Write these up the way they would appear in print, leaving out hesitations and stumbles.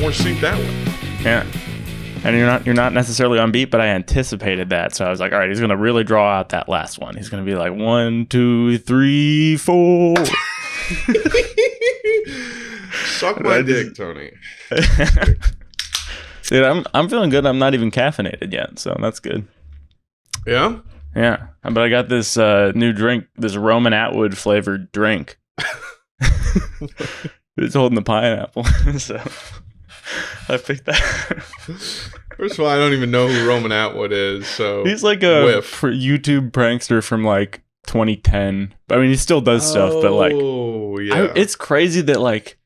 more sync that way. Yeah. And you're not necessarily on beat, but I anticipated that. So I was like, all right, he's gonna really draw out that last one. He's gonna be like 1, 2, 3, 4. Suck my dick, Tony. Dude, I'm feeling good. I'm not even caffeinated yet, so that's good. Yeah? Yeah. But I got this new drink, this Roman Atwood flavored drink. It's holding the pineapple. So I picked that. First of all, I don't even know who Roman Atwood is, so he's like a YouTube prankster from like 2010. I mean, he still does stuff, but like, yeah. It's crazy that like,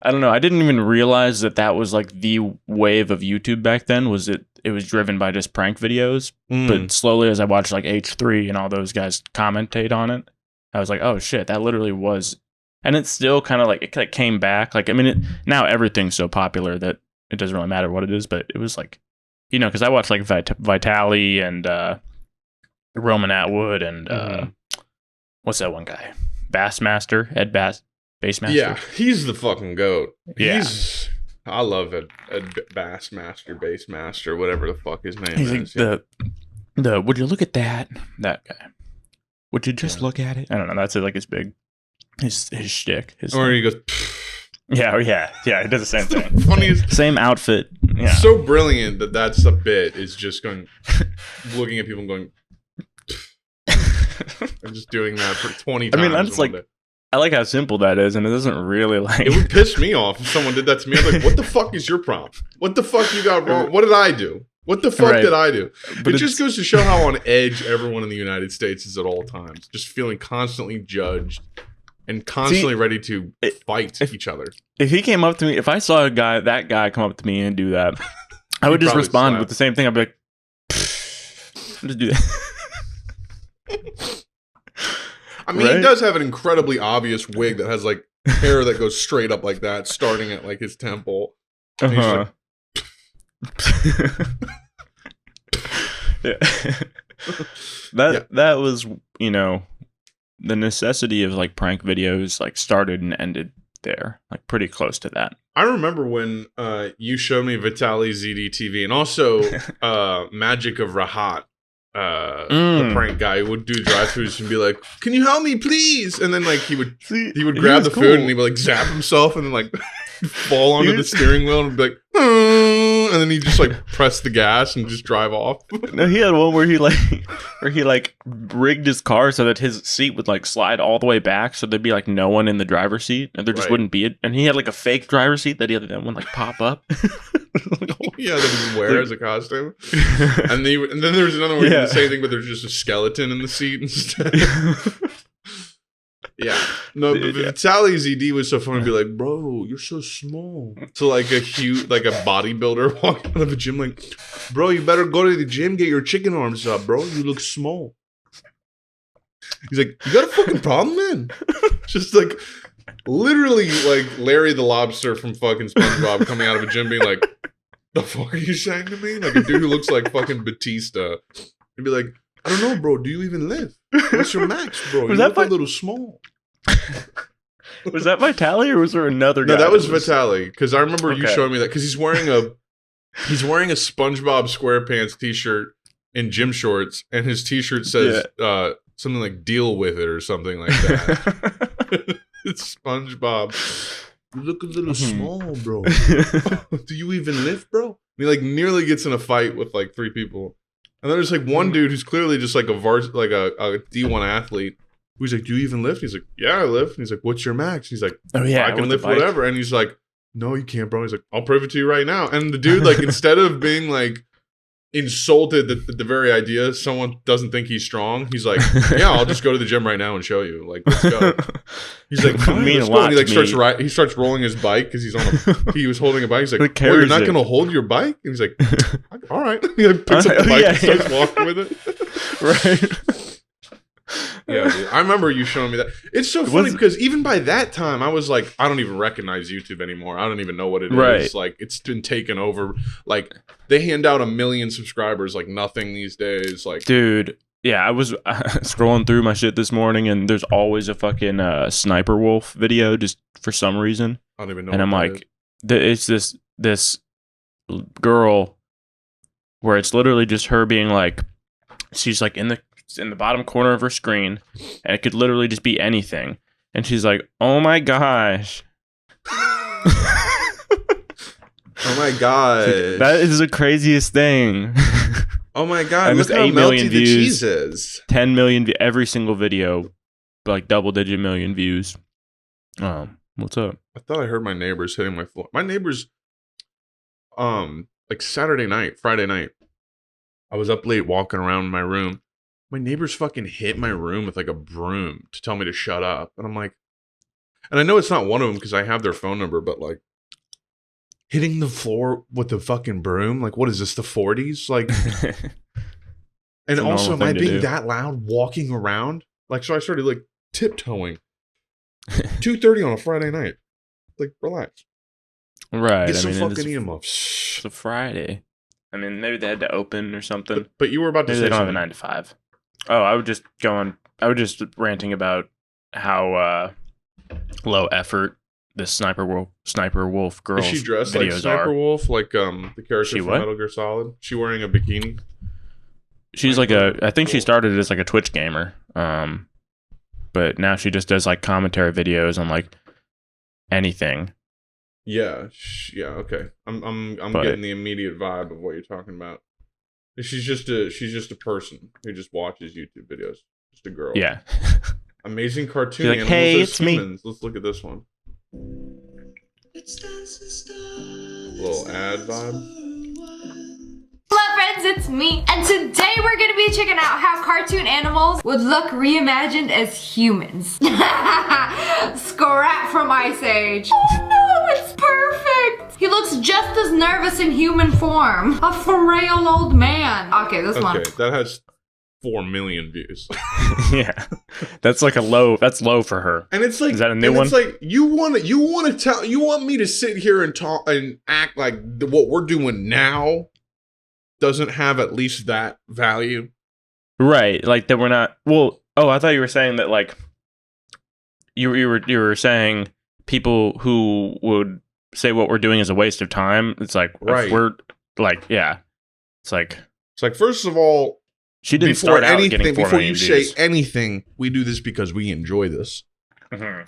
I don't know. I didn't even realize that was like the wave of YouTube back then. It was driven by just prank videos. But slowly, as I watched like H3 and all those guys commentate on it, I was like, oh shit, that literally was. And it's still kind of like it came back. Like, I mean, now everything's so popular that it doesn't really matter what it is. But it was like, you know, because I watched like Vitali and Roman Atwood and what's that one guy? Bassmaster, Ed Bassmaster. Yeah, he's the fucking goat. Yeah. I love Ed Bassmaster, whatever the fuck his name is. Like the would you look at that guy? Would you just look at it? I don't know. That's like his shtick. Or he goes. Yeah. He does the same thing. Funniest, same outfit. Yeah. So brilliant that's a bit. Is just going, looking at people and going. I'm just doing that for 20 times. I mean, that's like. I like how simple that is, and it doesn't really like. It would piss me off if someone did that to me. I'm like, what the fuck is your problem? What the fuck you got wrong? What did I do? What the fuck did I do? But it just goes to show how on edge everyone in the United States is at all times. Just feeling constantly judged and constantly ready to fight each other. If he came up to me, if I saw that guy come up to me and do that, I would just respond with the same thing. I'd be like, just do that. I mean, he does have an incredibly obvious wig that has like hair that goes straight up like that, starting at like his temple. Yeah. That was, you know, the necessity of like prank videos like started and ended there, like pretty close to that. I remember when you showed me Vitaly ZDTV and also Magic of Rahat. The prank guy who would do drive-thrus and be like, "Can you help me, please?" And then like he would grab the food and he would like zap himself and then like fall onto the steering wheel and be like, and then he just like press the gas and just drive off. No, he had one where he rigged his car so that his seat would like slide all the way back, so there'd be like no one in the driver's seat, and there just wouldn't be it. And he had like a fake driver's seat that he had that one like pop up. Yeah, that he would wear as a costume. And then there's another one where he did the same thing, but there's just a skeleton in the seat instead. Yeah. No, but Vitaly ZD was so fun to be like, bro, you're so small. So like a bodybuilder walking out of a gym like, bro, you better go to the gym, get your chicken arms up, bro. You look small. He's like, you got a fucking problem, man? Just like literally like Larry the Lobster from fucking SpongeBob coming out of a gym being like, the fuck are you saying to me? Like a dude who looks like fucking Batista. He'd be like, I don't know, bro. Do you even live? What's your max, bro? You look a little small. Was that Vitaly or was there another guy? No, that was Vitaly. Because I remember you showing me that. Because he's wearing a SpongeBob SquarePants t-shirt in gym shorts, and his t-shirt says something like "deal with it" or something like that. It's SpongeBob. You look a little small, bro. Do you even lift, bro? And he like nearly gets in a fight with like 3 people. And then there's like one dude who's clearly just like a D1 athlete who's like, do you even lift? He's like, yeah, I lift. And he's like, what's your max? And he's like, I can lift whatever. And he's like, no, you can't, bro. He's like, I'll prove it to you right now. And the dude, like, instead of being like insulted at the very idea someone doesn't think he's strong, he's like, yeah, I'll just go to the gym right now and show you. Like, let's go. He's like, let's go. And he like starts rolling his bike because he was holding a bike. He's like, well, you're not going to hold your bike? And he's like, all right. He like picks up the bike and starts walking with it. Right. Yeah, dude. I remember you showing me that. It's so funny because even by that time, I was like, I don't even recognize YouTube anymore. I don't even know what it is. Like, it's been taken over. Like, they hand out 1 million subscribers like nothing these days. Like, dude, yeah, I was scrolling through my shit this morning, and there's always a fucking Sniper Wolf video just for some reason. I don't even know. And I'm like, it's this this girl where it's literally just her being like, she's like in the bottom corner of her screen, and it could literally just be anything, and she's like, "Oh my gosh." Oh my god, that is the craziest thing. Oh my god, and look how 8 million melty views, the cheese is. 10 million every single video, like double-digit million views. What's up? I thought I heard my neighbors hitting my floor. My neighbors, like Saturday night, Friday night, I was up late walking around my room. My neighbors fucking hit my room with like a broom to tell me to shut up. And I'm like, and I know it's not one of them because I have their phone number, but like hitting the floor with the fucking broom, like what is this, the 40s? Like, and also am I being that loud walking around? Like, so I started like tiptoeing. 2:30 on a Friday night. Like, relax. Right. Get some fucking earmuffs. It's a Friday. I mean, maybe they had to open or something. But you were about to say they don't something. have a 9 to 5. Oh, I was just ranting about how low effort the Sniper Wolf girl. Is she dressed like Sniper Wolf, like the character from Metal Gear Solid? She wearing a bikini? She's like I think she started as like a Twitch gamer. But now she just does like commentary videos on like anything. Yeah, okay. I'm getting the immediate vibe of what you're talking about. She's just a person who just watches YouTube videos. Just a girl. Yeah. Amazing cartoon like, animals hey, as it's humans. me. Let's look at this one. Little ad vibe. Hello friends, it's me, and today we're gonna be checking out how cartoon animals would look reimagined as humans. Scrap from Ice Age. Oh no, it's perfect! He looks just as nervous in human form. A frail old man. Okay, this one. Okay, that has 4 million views. Yeah, that's like that's low for her. And it's like, is that a new one? It's like you want me to sit here and talk and act like what we're doing now doesn't have at least that value, right? Like that we're not. Well, I thought you were saying that like you were saying people who would say what we're doing is a waste of time. It's like, right? We're like, yeah. It's like first of all, she didn't start out getting 4 before million you views. say anything. We do this because we enjoy this. Mm-hmm.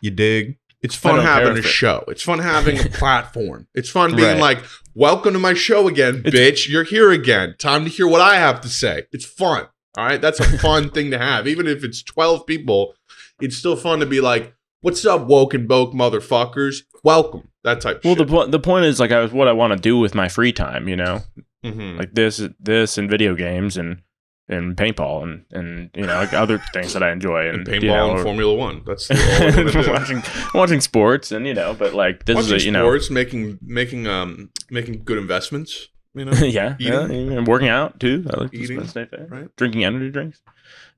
You dig? It's fun having a show. It's fun having a platform. It's fun being like, welcome to my show again, bitch. You're here again. Time to hear what I have to say. It's fun. All right? That's a fun thing to have. Even if it's 12 people, it's still fun to be like, what's up, woke and boke motherfuckers? Welcome. That type of shit. Well, the point is, like, what I want to do with my free time, you know? Mm-hmm. Like this and video games and paintball and you know, like other things that I enjoy and paintball and Formula One. That's all I want to do. watching sports and you know, but like this watching is sports, making good investments. You know, eating and working out too. I like eating, to stay fit. Right? Drinking energy drinks.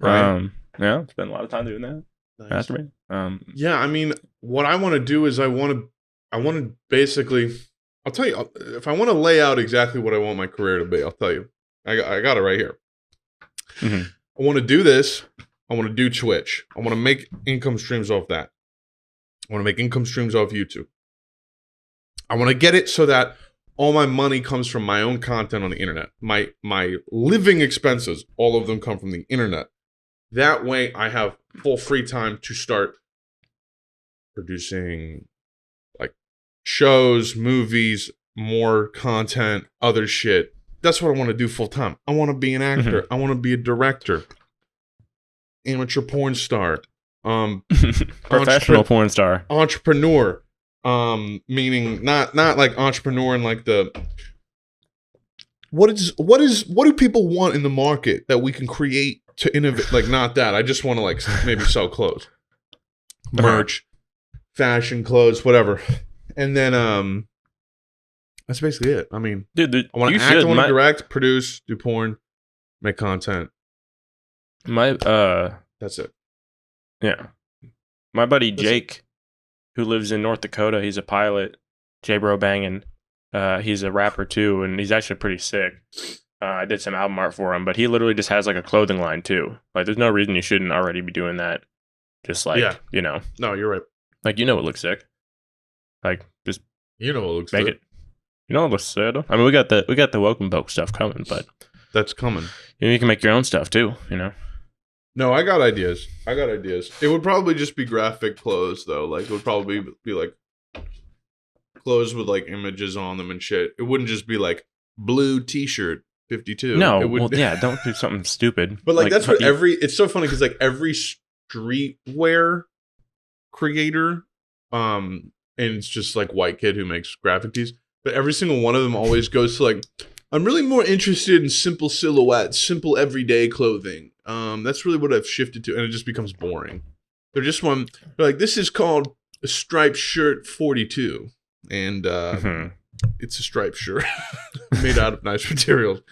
Right. Spend a lot of time doing that. Nice. Masturbating. Yeah, I mean, what I want to do is I want to basically. I'll tell you if I want to lay out exactly what I want my career to be. I'll tell you. I got it right here. Mm-hmm. I want to do this. I want to do Twitch. I want to make income streams off that. I want to make income streams off YouTube. I want to get it so that all my money comes from my own content on the internet. My living expenses, all of them come from the internet. That way I have full free time to start producing like shows, movies, more content, other shit. That's what I want to do full time. I want to be an actor. Mm-hmm. I want to be a director, amateur porn star, professional porn star, entrepreneur. Meaning not like entrepreneur in like the what do people want in the market that we can create to innovate? Like not that. I just want to like maybe sell clothes, merch, fashion, clothes, whatever, and then that's basically it. I mean, dude, I want to act, I want to direct, produce, do porn, make content. That's it. Yeah. My buddy Jake, who lives in North Dakota, he's a pilot. J-Bro banging. He's a rapper too, and he's actually pretty sick. I did some album art for him, but he literally just has like a clothing line too. Like, there's no reason you shouldn't already be doing that. Just like, you know. No, you're right. Like, you know what looks sick. Like, just what looks make good. it. You know what's sad? I mean, we got the Welcome Boke stuff coming, but that's coming. You can make your own stuff too. You know. No, I got ideas. It would probably just be graphic clothes though. Like it would probably be like clothes with like images on them and shit. It wouldn't just be like blue T-shirt 52. No, it would, well, yeah, don't do something stupid. But like that's what it's so funny because like every streetwear creator, and it's just like white kid who makes graphic tees, but every single one of them always goes to like, I'm really more interested in simple silhouettes, simple everyday clothing. That's really what I've shifted to, and it just becomes boring. They're like, this is called a striped shirt 42, and it's a striped shirt made out of nice materials.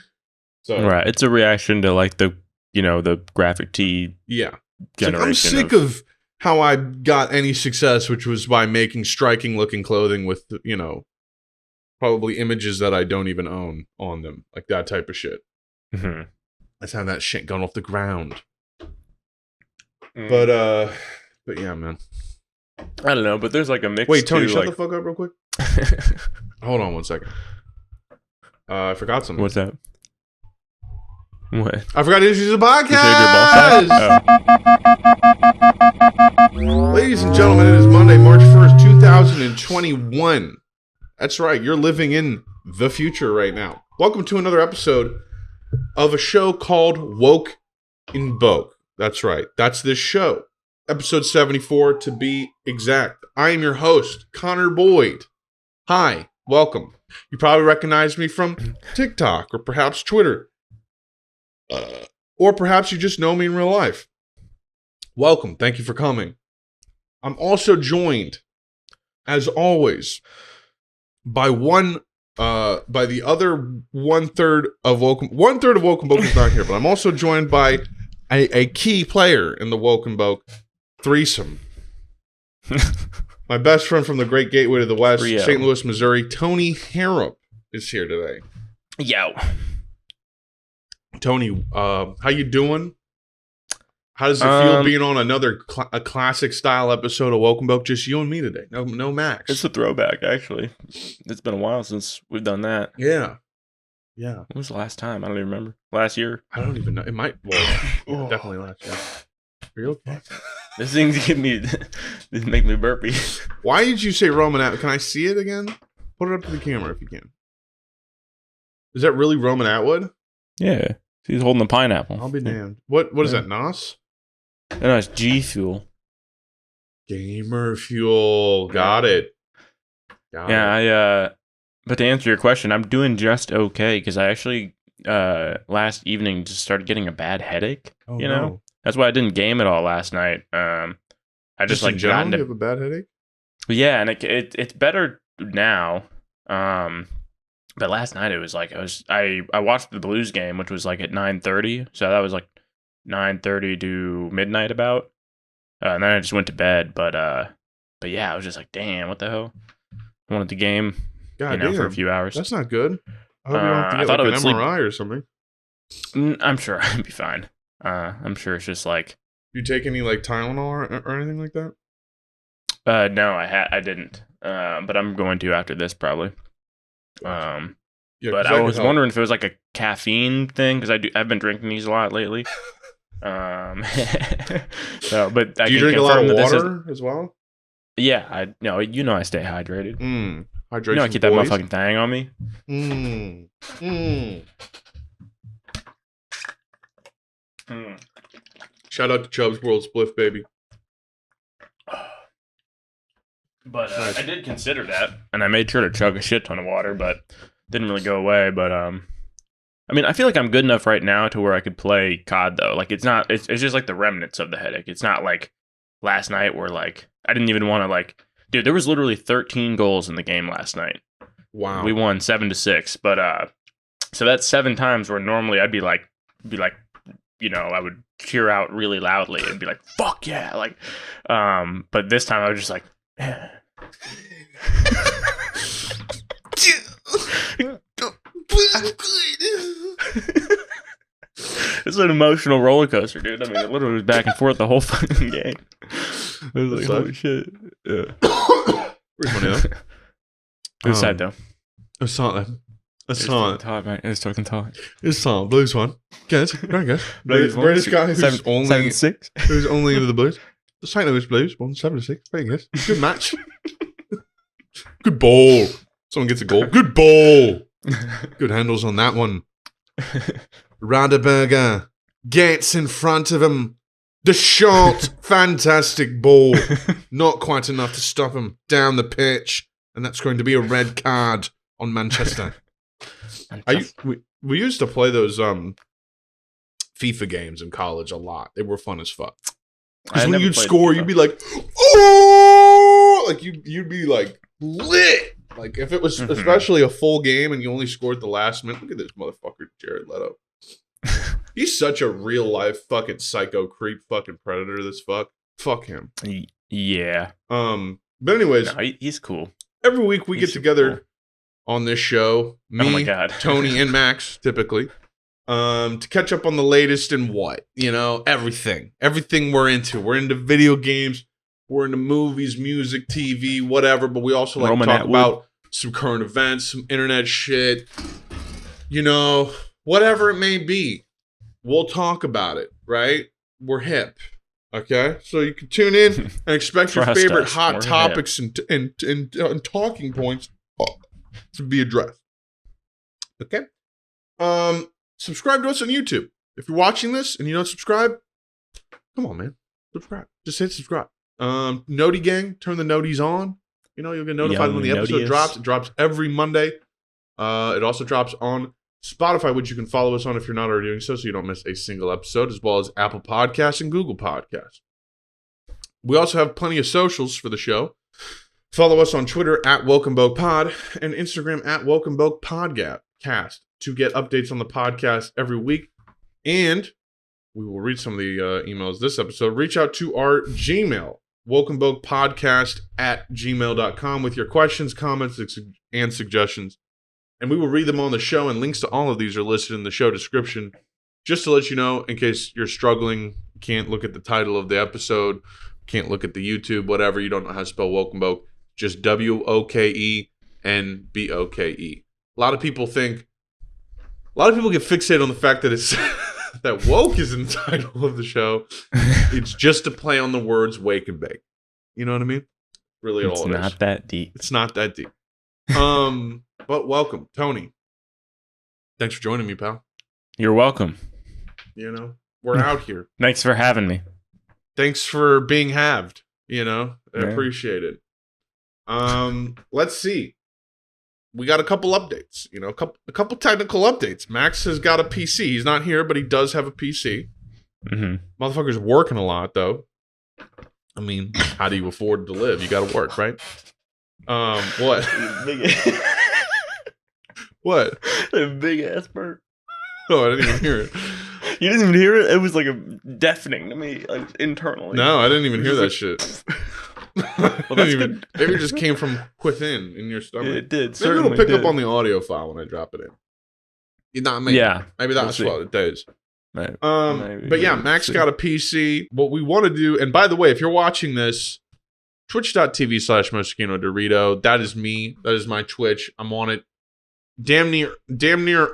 So right, it's a reaction to like the graphic tee. Yeah, generation. Like, I'm sick of how I got any success, which was by making striking looking clothing with probably images that I don't even own on them, like that type of shit. Mm-hmm. Let's have that shit gone off the ground. But yeah, man. I don't know, but there's like a mix. Wait, Tony, too, shut the fuck up real quick. Hold on 1 second. I forgot something. What's that? What? I forgot to introduce the podcast. Ladies and gentlemen, it is Monday, March 1st, 2021. That's right. You're living in the future right now. Welcome to another episode of a show called Woke in Boke. That's right. That's this show. Episode 74 to be exact. I am your host, Connor Boyd. Hi. Welcome. You probably recognize me from TikTok or perhaps Twitter. Or perhaps you just know me in real life. Welcome. Thank you for coming. I'm also joined, as always, by the other 1/3 of Woken. 1/3 of Woken Boke is not here, but I'm also joined by a key player in the Woken Boke threesome. My best friend from the Great Gateway to the West, St. Louis, Missouri, Tony Harrop is here today. Yo. Tony, how you doing? How does it feel being on another a classic style episode of Welcome Boke? Just you and me today. No Max. It's a throwback, actually. It's been a while since we've done that. Yeah. When was the last time? I don't even remember. Last year? I don't even know. It might. Well, yeah, definitely last year. Are you okay? This thing's this make me burpy. Why did you say Roman Atwood? Can I see it again? Put it up to the camera if you can. Is that really Roman Atwood? Yeah. He's holding the pineapple. I'll be damned. What is that, NOS? No, it's G Gamer Fuel. Got it. But to answer your question, I'm doing just okay because I actually last evening just started getting a bad headache. Oh, you know? That's why I didn't game at all last night. I just like got into... You have a bad headache? Yeah, and it's better now. But last night it was like I watched the Blues game, which was like at 9:30, so that was like 9:30 to midnight about, and then I just went to bed. But yeah, I was just like, damn, what the hell? I wanted the game, for a few hours. That's not good. I hope you don't have to get like an MRI or something. I'm sure I'd be fine. I'm sure it's just like. You take any like Tylenol or anything like that? No, I didn't. But I'm going to after this probably. Yeah, but I was wondering if it was like a caffeine thing because I've been drinking these a lot lately. So, but do you drink a lot of water as well? Yeah, I stay hydrated. Hydration. I keep that motherfucking thing on me. Shout out to Chubb's World Spliff, baby. But I did consider that, and I made sure to chug a shit ton of water, but didn't really go away. But I mean, I feel like I'm good enough right now to where I could play COD though. Like it's just like the remnants of the headache. It's not like last night where like I didn't even want to like, dude. There was literally 13 goals in the game last night. Wow. We won 7-6, but so that's 7 times where normally I'd be like, I would cheer out really loudly and be like, "Fuck yeah!" Like, but this time I was just like. It's an emotional roller coaster, dude. I mean, it literally was back and forth the whole fucking game. It was like, holy shit. Yeah. Pretty funny, though. It was sad, though. It's something. It's something. It's talking talk. It's something. Blues one. Good. Very good. British guy who's only 7-6. who's only into the Blues. The St. Louis Blues won 7-6. Very good. Good match. Good ball. Someone gets a goal. Good ball. Good handles on that one. Radeberger gets in front of him. The shot. Fantastic ball. Not quite enough to stop him down the pitch. And that's going to be a red card on Manchester. We used to play those FIFA games in college a lot. They were fun as fuck. Because when you'd score, FIFA. You'd be like, oh! Like, you'd be like, lit! Like, if it was especially a full game and you only scored the last minute. Look at this motherfucker, Jared Leto. He's such a real life fucking psycho creep fucking predator, this fuck. Fuck him. Yeah. But anyways. No, he's cool. Every week we get together on this show. Me, oh my God. Tony, and Max, typically. To catch up on the latest and what? You know, everything. Everything we're into. We're into video games. We're into movies, music, TV, whatever. But we also like to talk about some current events, some internet shit. You know, whatever it may be. We'll talk about it, right? We're hip. Okay? So you can tune in and expect your favorite hot topics and talking points to be addressed. Okay? Subscribe to us on YouTube. If you're watching this and you don't subscribe, come on, man. Subscribe. Just hit subscribe. Noti Gang, turn the noties on. You know, you'll get notified when the episode drops. It drops every Monday. It also drops on Spotify, which you can follow us on if you're not already doing so you don't miss a single episode, as well as Apple Podcasts and Google Podcasts. We also have plenty of socials for the show. Follow us on Twitter at WelcomeBokePod and Instagram at WelcomeBokePodcast to get updates on the podcast every week. And we will read some of the emails this episode. Reach out to our Gmail, WelcomeBokePodcast at gmail.com with your questions, comments, and suggestions. And we will read them on the show, and links to all of these are listed in the show description. Just to let you know, in case you're struggling, can't look at the title of the episode, can't look at the YouTube, whatever, you don't know how to spell Welcome Boke, just WOKENBOKE. A lot of people get fixated on the fact that it's that woke is in the title of the show. It's just a play on the words wake and bake. You know what I mean? Really, all it is. It's not that deep. It's not that deep. But welcome, Tony. Thanks for joining me, pal. You're welcome. You know, we're out here. Thanks for having me. Thanks for being halved. You know, I appreciate it. Let's see. We got a couple updates. You know, a couple technical updates. Max has got a PC. He's not here, but he does have a PC. Motherfucker's working a lot, though. I mean, how do you afford to live? You got to work, right? What? What? A big ass burp. Oh, I didn't even hear it. You didn't even hear it? It was like a deafening to me, like internally. No, I didn't even hear that shit. Well, that's good. Maybe it just came from within in your stomach. It did. Maybe it'll pick up on the audio file when I drop it in. Maybe that's what it does. Maybe. But yeah, Max got a PC. What we want to do, and by the way, if you're watching this, twitch.tv/Moschino Dorito. That is me. That is my Twitch. I'm on it damn near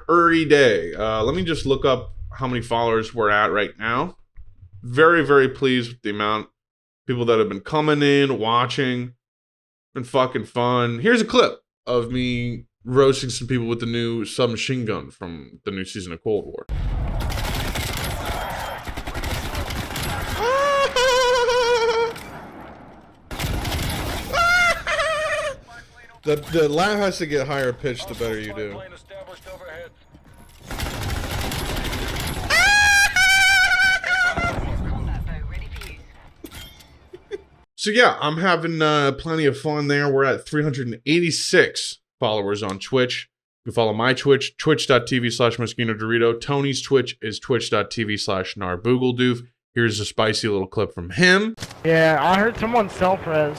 every day. Let me just look up how many followers we're at right now. Very, very pleased with the amount of people that have been coming in, watching. Been fucking fun. Here's a clip of me roasting some people with the new submachine gun from the new season of Cold War. The laugh has to get higher pitched the better you do. So yeah, I'm having plenty of fun there. We're at 386 followers on Twitch. You can follow my Twitch, twitch.tv/Moschino Dorito. Tony's Twitch is twitch.tv/Narboogledoof. Here's a spicy little clip from him. Yeah, I heard someone self-res.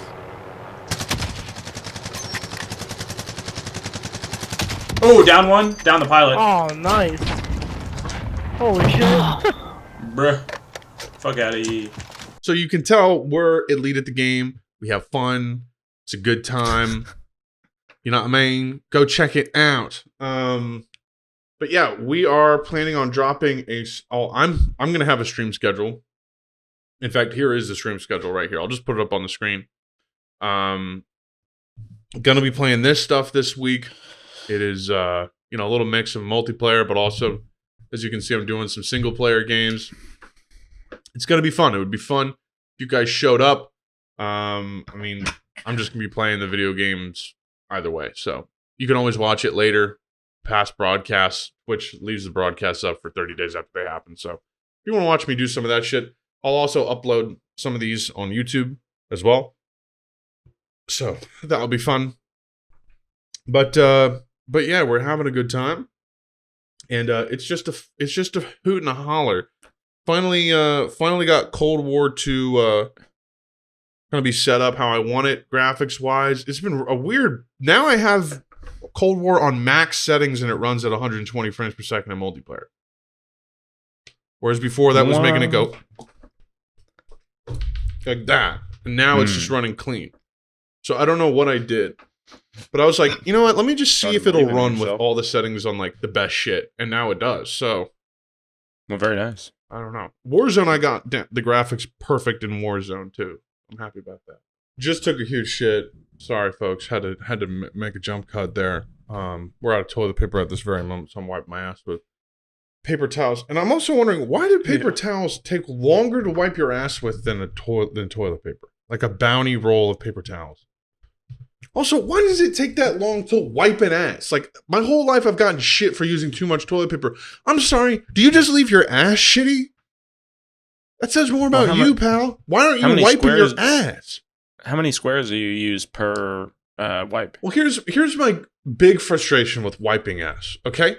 Oh, down one. Down the pilot. Oh, nice. Holy shit. Bruh. Fuck out of here. So you can tell we're elite at the game. We have fun. It's a good time. You know what I mean? Go check it out. But yeah, we are planning on dropping I'm gonna have a stream schedule. In fact, here is the stream schedule right here. I'll just put it up on the screen. Gonna be playing this stuff this week. It is a little mix of multiplayer, but also, as you can see, I'm doing some single player games. It's gonna be fun. It would be fun if you guys showed up. I'm just gonna be playing the video games either way. So you can always watch it later, past broadcasts, which leaves the broadcasts up for 30 days after they happen. So if you want to watch me do some of that shit, I'll also upload some of these on YouTube as well. So that'll be fun. But yeah, we're having a good time. And it's just a hoot and a holler. Finally got Cold War 2 gonna be set up how I want it, graphics wise. It's been a weird. Now I have Cold War on max settings and it runs at 120 frames per second in multiplayer. Whereas before that was making it go like that. And now it's just running clean. So I don't know what I did. But I was like, you know what? Let me just see if it'll run with all the settings on like the best shit. And now it does. So well, very nice. I don't know. Warzone, I got the graphics perfect in Warzone too. I'm happy about that. Just took a huge shit. Sorry, folks. Had to make a jump cut there. We're out of toilet paper at this very moment, so I'm wiping my ass with paper towels. And I'm also wondering, why do paper towels take longer to wipe your ass with than toilet paper? Like a bounty roll of paper towels. Also, why does it take that long to wipe an ass? Like, my whole life I've gotten shit for using too much toilet paper. I'm sorry, do you just leave your ass shitty? That says more about you, pal. Why aren't you wiping your ass? How many squares do you use per wipe? Well, here's my big frustration with wiping ass, okay?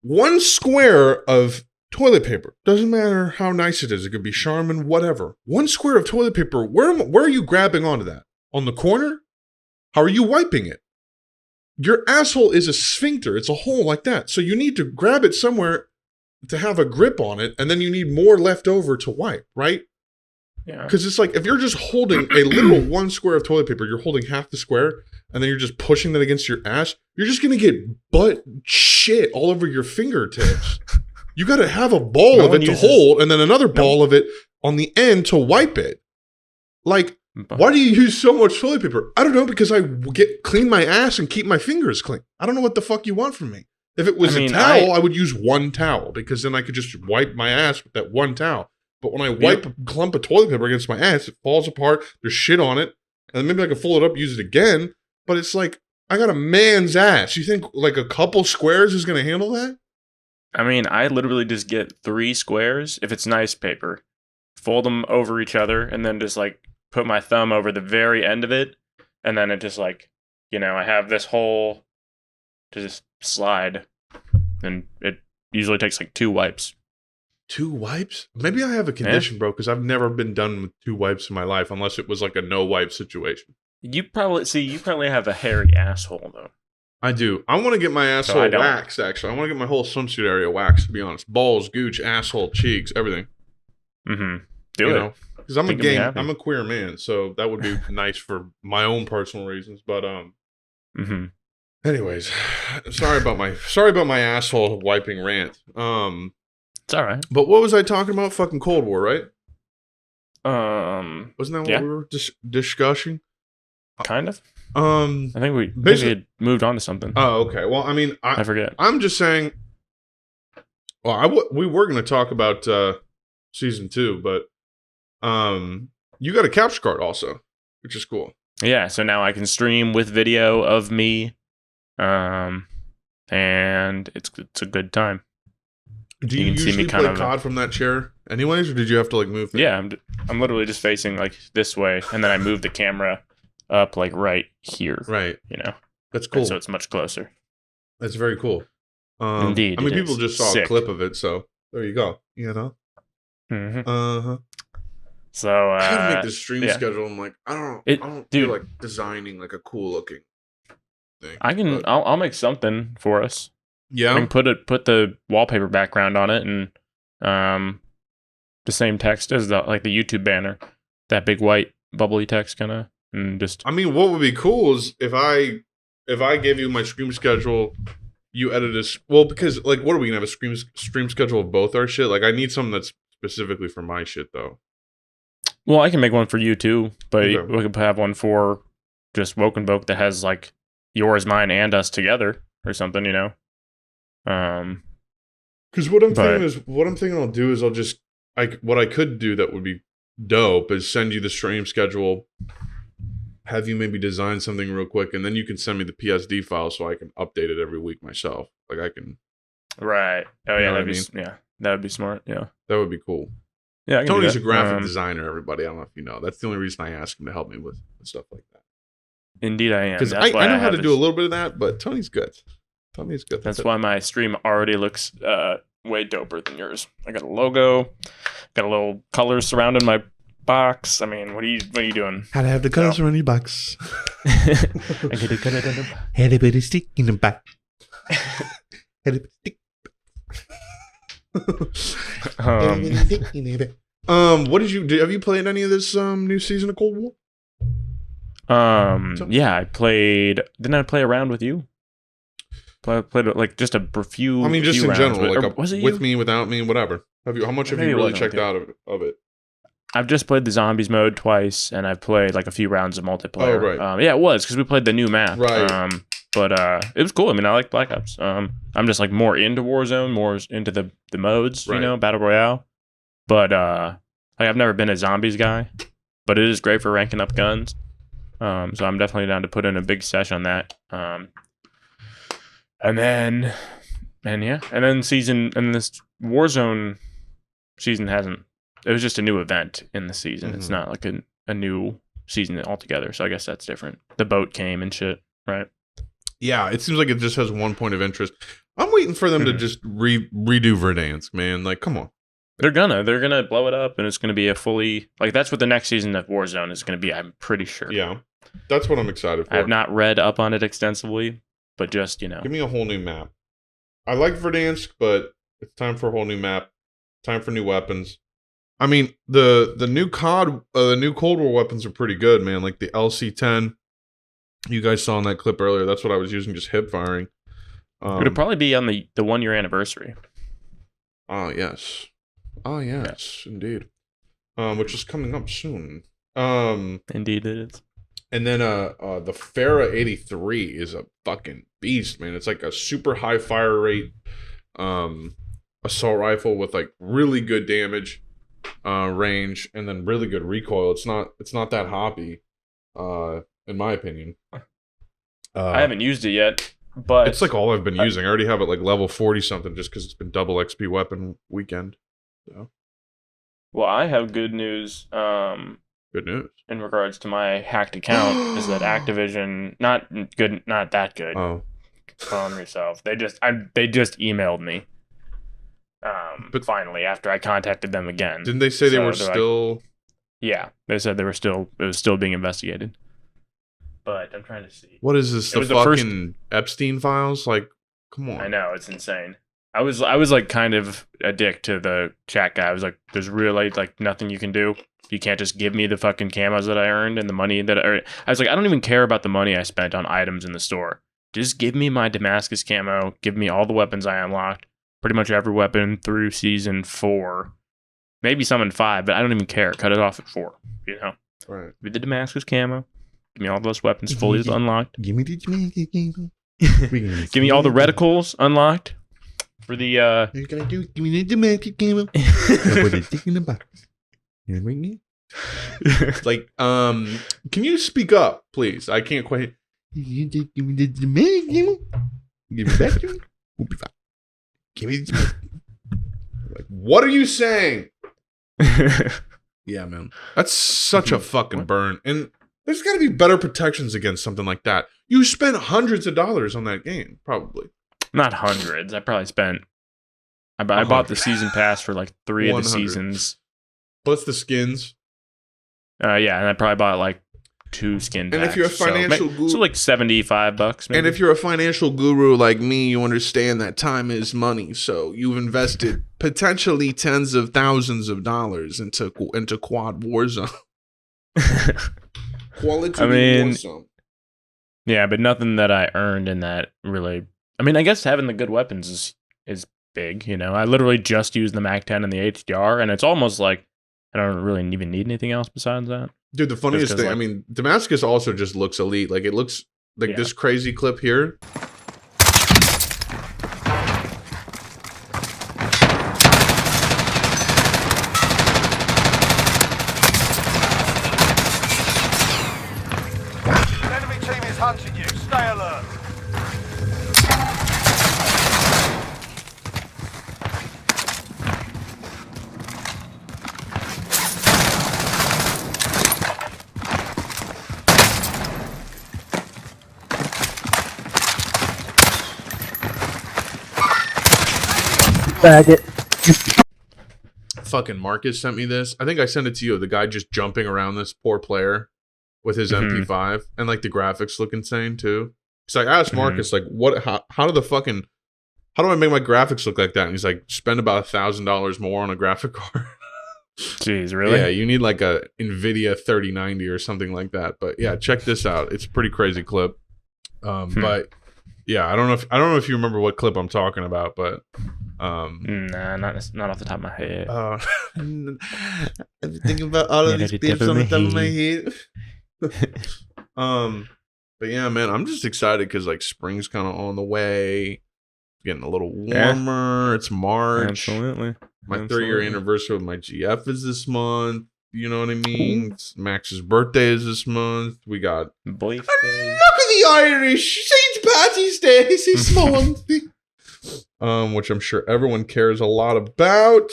1 square of toilet paper. Doesn't matter how nice it is. It could be Charmin, whatever. 1 square of toilet paper. Where are you grabbing onto that? On the corner? How are you wiping it? Your asshole is a sphincter. It's a hole like that. So you need to grab it somewhere to have a grip on it, and then you need more left over to wipe, right? Yeah. Because it's like, if you're just holding a literal 1 square of toilet paper, you're holding half the square, and then you're just pushing that against your ass, you're just going to get butt shit all over your fingertips. You got to have a ball of it to hold, and then another ball of it on the end to wipe it. Like, why do you use so much toilet paper? I don't know, because I clean my ass and keep my fingers clean. I don't know what the fuck you want from me. If it was a towel, I would use 1 towel, because then I could just wipe my ass with that 1 towel. But when I wipe a clump of toilet paper against my ass, it falls apart, there's shit on it, and then maybe I can fold it up, use it again. But it's like, I got a man's ass. You think like a couple squares is going to handle that? I mean, I literally just get 3 squares, if it's nice paper, fold them over each other, and then just like put my thumb over the very end of it, and then it just like, I have this hole to just slide, and it usually takes like 2 wipes. 2 wipes? Maybe I have a condition, bro, because I've never been done with 2 wipes in my life, unless it was like a no wipe situation. You probably have a hairy asshole though. I do. I want to get my asshole waxed, actually. I want to get my whole swimsuit area waxed, to be honest. Balls, gooch, asshole, cheeks, everything. Mm-hmm. Do it. Because I'm a queer man, so that would be nice for my own personal reasons. But anyways, sorry about my asshole wiping rant. It's all right. But what was I talking about? Fucking Cold War, right? Wasn't that what we were discussing? Kind of. I think we basically had moved on to something. Oh, okay. Well, I mean, I forget. I'm just saying. Well, we were going to talk about season 2, but you got a capture card also, which is cool. Yeah. So now I can stream with video of me, and it's a good time. Do you usually play COD from that chair anyways, or did you have to like move things? Yeah, I'm literally just facing like this way, and then I move the camera up like right here. Right. That's cool. And so it's much closer. That's very cool. Indeed. I mean, people just saw a clip of it, so there you go. Mm-hmm. So I gotta make this stream schedule. I'm like, I don't feel like designing like a cool looking thing. I'll make something for us. Yeah, I can put the wallpaper background on it, and the same text as the YouTube banner, that big white bubbly text kind of and just. I mean, what would be cool is if I gave you my stream schedule, you edit a because like, what are we gonna have a stream schedule of both our shit? Like, I need something that's specifically for my shit though. Well, I can make one for you too, but Okay. we could have one for just Woke and Boke that has like yours, mine, and us together or something, you know. Because what I'm thinking I'll do is what I could do that would be dope is send you the stream schedule, have you maybe design something real quick, and then you can send me the PSD file so I can update it every week myself. Like I can. Right. Oh You yeah, know that would be smart. Yeah. That would be cool. Yeah. I can do Tony's that. a graphic designer. Everybody, I don't know if you know. That's the only reason I ask him to help me with stuff like that. Indeed, I am. Because I know how to do a little bit of that, but Tony's good. Tony's good. That's why my stream already looks way doper than yours. I got a logo, got a little colors surrounding my box. I mean, what are you doing? How to have the colors around your box. I get a color on the box. Had a bit of stick in the back. Had a bit of stick. What did you do? Have you played any of this new season of Cold War? Yeah, I played. Didn't I play around with you? Played like just a few. I mean, just few in rounds general, like was it with you? me, without me, whatever. How much have Maybe you it really wasn't checked with out of it? I've just played the zombies mode twice, and I've played like a few rounds of multiplayer. Oh, right. Yeah, it was because we played the new map. Right. But it was cool. I mean, I like Black Ops. I'm just like more into Warzone, more into the modes, Right. you know, Battle Royale. But like I've never been a zombies guy, but it is great for ranking up guns. So I'm definitely down to put in a big sesh on that. And then this Warzone season hasn't. It was just a new event in the season. Mm-hmm. It's not like a new season altogether. So I guess that's different. The boat came and shit, right? Yeah, it seems like it just has one point of interest. I'm waiting for them to just redo Verdansk, man. Like, come on. They're gonna blow it up, and it's gonna be a fully like that's what the next season of Warzone is gonna be. I'm pretty sure. Yeah, that's what I'm excited for. I have not read up on it extensively, but just give me a whole new map. I like Verdansk, but it's time for a whole new map. Time for new weapons. I mean, the new Cold War weapons are pretty good, man. Like the LC-10. You guys saw in that clip earlier. That's what I was using, just hip firing. It'll probably be on the 1 year anniversary. Oh yes, indeed. Which is coming up soon. Indeed, it is. And then the Farah 83 is a fucking beast, man. It's like a super high fire rate assault rifle with like really good damage range and then really good recoil. It's not that hoppy, in my opinion. I haven't used it yet, but it's like all I've been using. I already have it like level 40 something just because it's been double XP weapon weekend. So. Well, I have good news. Good news. In regards to my hacked account, is that Activision not that good. Oh, Calm yourself. They just emailed me. But finally, after I contacted them again, didn't they say they were still? Like, yeah, they said it was still being investigated. But I'm trying to see. What is this? The fucking Epstein files? Like, come on. I know, it's insane. I was like kind of a dick to the chat guy. I was like, there's really like nothing you can do. You can't just give me the fucking camos that I earned and the money that I earned. I was like, I don't even care about the money I spent on items in the store. Just give me my Damascus camo. Give me all the weapons I unlocked. Pretty much every weapon through season 4. Maybe some in 5, but I don't even care. Cut it off at 4. You know? Right. With the Damascus camo. Give me all those weapons fully unlocked. Give me the Damascus camo. Give me all the reticles unlocked. For the You're gonna do give me the Damascus camo. Put it stick in the box. You know what I mean? Like, can you speak up, please? I can't quite. Give me the Damascus camo. Give it back to me. We'll be fine. Give me the like, what are you saying? Yeah, man. That's such a fucking burn. And there's got to be better protections against something like that. You spent hundreds of dollars on that game, probably. Not hundreds. I probably spent. I bought the season pass for like 3 of the seasons. Plus the skins. Yeah, and I probably bought like 2 skin packs. And if you're a financial guru, so like $75 maybe. And if you're a financial guru like me, you understand that time is money. So you've invested potentially tens of thousands of dollars into Quad Warzone. Quality I mean, awesome. Yeah, but nothing that I earned in that really. I mean, I guess having the good weapons is big. You know, I literally just used the MAC-10 and the HDR, and it's almost like I don't really even need anything else besides that. Dude, the funniest thing, I mean, Damascus also just looks elite. Like, it looks like this crazy clip here. Enemy team is hunting you. Stay alert. Faggot. Fucking Marcus sent me this. I think I sent it to you. The guy just jumping around this poor player with his MP5, and like the graphics look insane too. So I asked Marcus, like, how do I make my graphics look like that? And he's like, spend about $1,000 more on a graphic card. Jeez, really? Yeah, you need like a NVIDIA 3090 or something like that. But yeah, check this out. It's a pretty crazy clip. But yeah, I don't know if you remember what clip I'm talking about, but nah, not off the top of my head. I'm thinking about all of these clips on the top of my head. But yeah, man, I'm just excited because like spring's kind of on the way, getting a little warmer. Yeah. It's March. Absolutely. My 3-year anniversary with my GF is this month. You know what I mean? Max's birthday is this month. We got boyfriend. Look at the Irish St. Patty's Day this month. Which I'm sure everyone cares a lot about.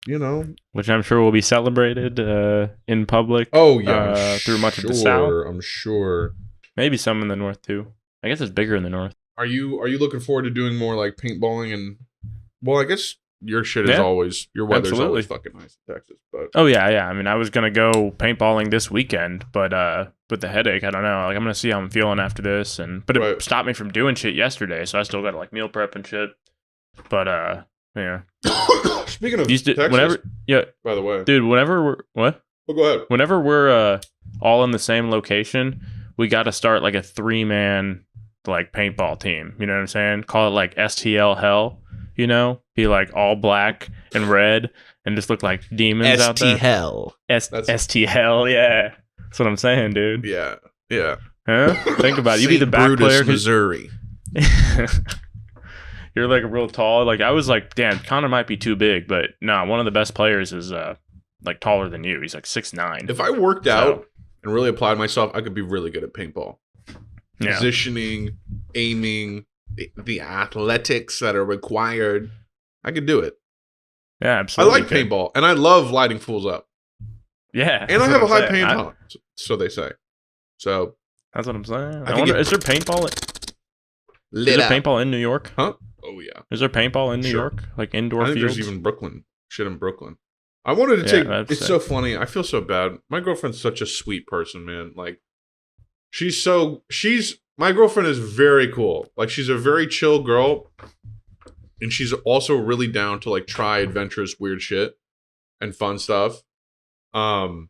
You know, which I'm sure will be celebrated in public. Oh yeah, through much of the South. I'm sure. Maybe some in the North too. I guess it's bigger in the North. Are you looking forward to doing more like paintballing and? Well, I guess your shit is always your weather's always fucking nice in Texas. But oh yeah. I mean, I was gonna go paintballing this weekend, but the headache, I don't know. Like I'm gonna see how I'm feeling after this, but it stopped me from doing shit yesterday, so I still gotta like meal prep and shit. But yeah. Speaking of Texas, whenever, by the way, dude, whenever we're what? Oh, go ahead. Whenever we're all in the same location, we got to start like a 3-man like paintball team. You know what I'm saying? Call it like STL Hell. You know, be like all black and red and just look like demons out there. Hell. ST Hell. Yeah, that's what I'm saying, dude. Yeah. Huh? Think about it. You be the back Brutus, player, Missouri. You're like a real tall. Like I was like, damn, Connor might be too big, but no, one of the best players is like taller than you. He's like 6'9". If I worked out and really applied myself, I could be really good at paintball. Yeah. Positioning, aiming, the athletics that are required. I could do it. Yeah, absolutely. I like paintball, and I love lighting fools up. Yeah. And I have a high paint tolerance, so they say. So that's what I'm saying. I wonder, is there paintball? Is there paintball in New York? Huh? Oh yeah. Is there paintball in New York? Like indoor I think fields? there's even Brooklyn. Shit in Brooklyn. I wanted to take. It's so funny. I feel so bad. My girlfriend's such a sweet person, man. Like, my girlfriend is very cool. Like, she's a very chill girl, and she's also really down to like try adventurous, weird shit and fun stuff. And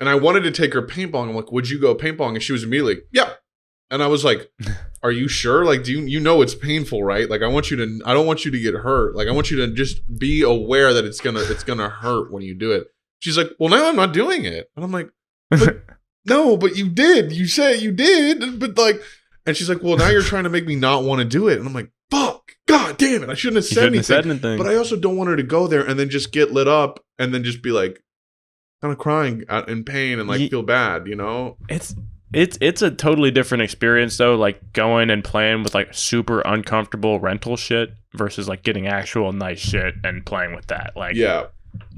I wanted to take her paintballing. I'm like, would you go paintballing? And she was immediately, yeah. And I was like, are you sure? Like, do you know it's painful, right? Like, I don't want you to get hurt. Like, I want you to just be aware that it's gonna hurt when you do it. She's like, well, now I'm not doing it. And I'm like, but no, but you did. You said you did. But like, and she's like, well, now you're trying to make me not want to do it. And I'm like, fuck, God damn it. I shouldn't have said anything. But I also don't want her to go there and then just get lit up and then just be like, kind of crying in pain and like feel bad, you know? It's a totally different experience though, like going and playing with like super uncomfortable rental shit versus like getting actual nice shit and playing with that. Like, yeah,